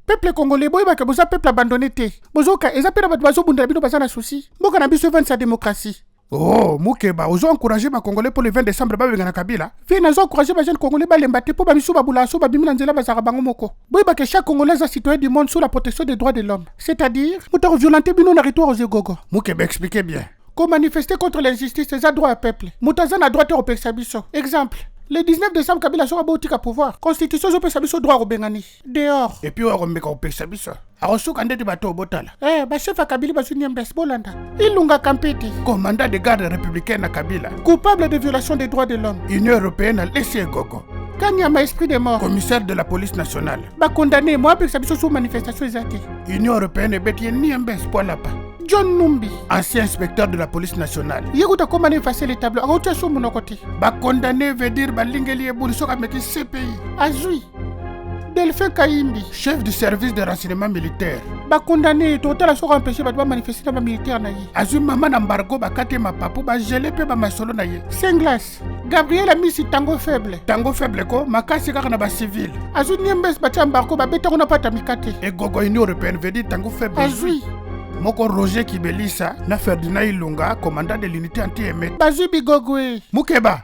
Peuple congolais, boy ba ke boza peuple abandonné te. Bozoka, eza pena bat bazo bunda bino baza na souci. Mboka na biso vendre sa démocratie. Oh, Moukeba, ozo encourager ba Congolais pour le 20 décembre ba benga na Kabila. Fi nazo encourager ba jeunes Congolais ba lemba te po ba biso ba bula so ba bimina nzela ba zara bango moko. Boy ba ke chaque Congolais est citoyen du monde sous la protection des droits de l'homme. C'est-à-dire, moto violenter bino na territoire aux gogo. Moukeba expliquez bien. Qu'on manifester contre l'injustice, c'est un droit à peuple. Moutaza na droit au Pexabiso. Exemple. Le 19 décembre, Kabila sera boutique à pouvoir. Constitution, je peux savoir ce droit au Bengani. Dehors. Et puis, on va au Pexabiso. Arosu kande du bateau au Botala. Chef à Kabila Basuni Mbes Bolanda. Ilunga Kampeti. Commandant de garde républicaine à Kabila. Coupable de violation des droits de l'homme. Union européenne a laissé Gogo. Kanyama esprit de mort. Commissaire de la police nationale. Condamné, moi, Pexabiso sous manifestation exatée. Union européenne et Betty Mbes Polapa. John Numbi, ancien inspecteur de la police nationale. Yégout comment effacer les tableaux. Arotia sur mon côté. Condamné veut dire Balingeli et Bourisso avec CPI. Azoui. Delphin Kaimbi, chef du service de renseignement militaire. Condamné, total a empêché de manifester dans la militaire. Azoui maman embargo, kate ma papou, gelé pe ma solo naye. Senglas. Gabriel a mis si tango faible. Tango faible ko, makasi kaka ba civil. Azoui niembes bati embargo, beta on n'a pas tamikate. Et Gogo Union européenne veut dire tango faible. Azoui. Moko Roger Kibelisa, na Ferdinand Ilunga, commandant de l'unité anti-émet. Bazubi Gogwe. Moukeba.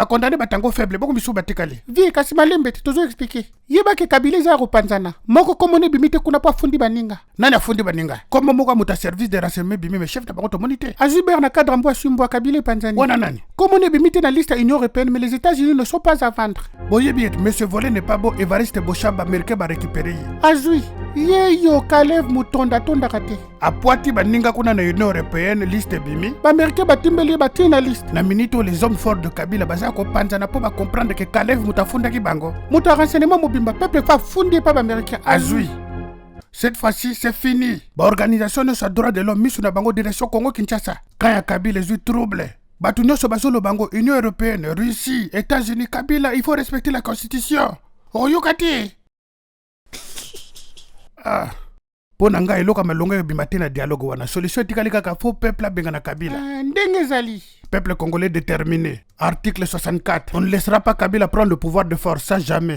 Condamné batango faible, beaucoup misu batekale. Vie kasi malembe toujours expliquer. Yeba ke Kabila za rupanzana. Moko komone bimite kuna pa fundi baninga. Nani fundi baninga? Comme moko muta service de renseignement bimi me chef de bango monité. Azuber na cadre mbo sumbo Kabila panzani. Wana nani? Komone bimite na liste Union européenne mais les États-Unis ne sont pas à vendre. Boye bien, monsieur volé n'est pas beau Evariste Bochamba américain ba récupérer. Azui. Yeyo Kalev Mutonda tonda kate. Apoati baninga kuna na Union européenne liste bimi. Ba américain batimbeli batina liste. Na minito les hommes forts de Kabila baza ko panzana po ba comprendre que Kalev mutafunda ki bango. Muta renseignement mobimba peuple fa fundi pa ba américain. Azui. Cette fois-ci, c'est fini. Ba organisation de droit de l'homme misu na bango direction Congo Kinshasa. Kaya Kabila les trouble. Batunyo so basolo bango Union européenne, Russie, États-Unis, Kabila, il faut respecter la constitution. Oyokati. Ah. Pona nga eloka malonga bimate na dialogue wana. Solution tikali kaka faux peuple benga na Kabila. Ndenge zali. Peuple congolais déterminé. Article 64. On ne laissera pas Kabila prendre le pouvoir de force, ça jamais.